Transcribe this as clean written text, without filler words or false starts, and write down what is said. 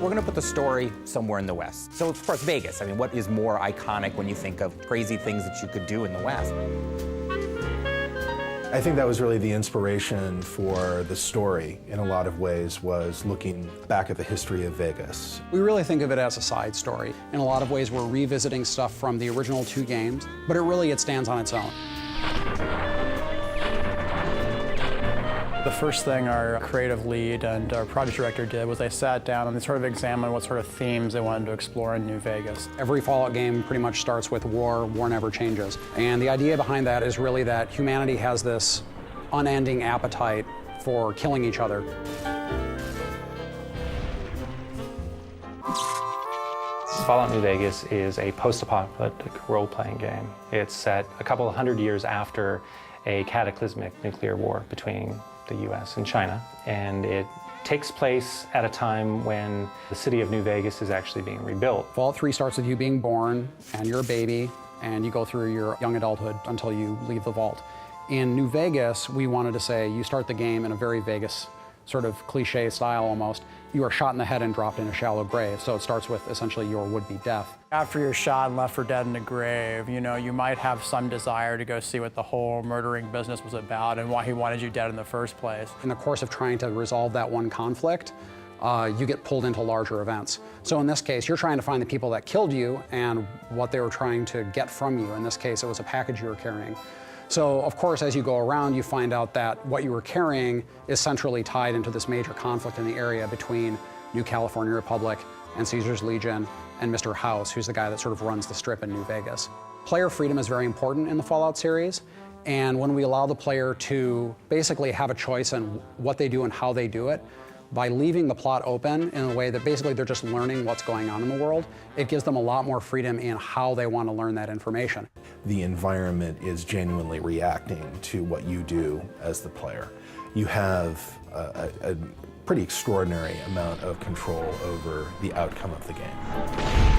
We're going to put the story somewhere in the West. So, of course, Vegas. I mean, what is more iconic when you think of crazy things that you could do in the West? I think that was really the inspiration for the story, in a lot of ways, was looking back at the history of Vegas. We really think of it as a side story. In a lot of ways, we're revisiting stuff from the original 2 games, but it stands on its own. The first thing our creative lead and our project director did was they sat down and they sort of examined what sort of themes they wanted to explore in New Vegas. Every Fallout game pretty much starts with war. War never changes. And the idea behind that is really that humanity has this unending appetite for killing each other. Fallout New Vegas is a post-apocalyptic role-playing game. It's set a couple of hundred years after a cataclysmic nuclear war between the US and China, and it takes place at a time when the city of New Vegas is actually being rebuilt. Fallout 3 starts with you being born, and you're a baby, and you go through your young adulthood until you leave the vault. In New Vegas, we wanted to say you start the game in a very Vegas sort of cliche style almost. You are shot in the head and dropped in a shallow grave, so it starts with essentially your would-be death. After you're shot and left for dead in a grave, you know, you might have some desire to go see what the whole murdering business was about and why he wanted you dead in the first place. In the course of trying to resolve that one conflict, you get pulled into larger events. So in this case, you're trying to find the people that killed you and what they were trying to get from you. In this case, it was a package you were carrying. So, of course, as you go around, you find out that what you were carrying is centrally tied into this major conflict in the area between New California Republic and Caesar's Legion and Mr. House, who's the guy that sort of runs the strip in New Vegas. Player freedom is very important in the Fallout series, and when we allow the player to basically have a choice in what they do and how they do it, by leaving the plot open in a way that basically they're just learning what's going on in the world, it gives them a lot more freedom in how they want to learn that information. The environment is genuinely reacting to what you do as the player. You have a pretty extraordinary amount of control over the outcome of the game.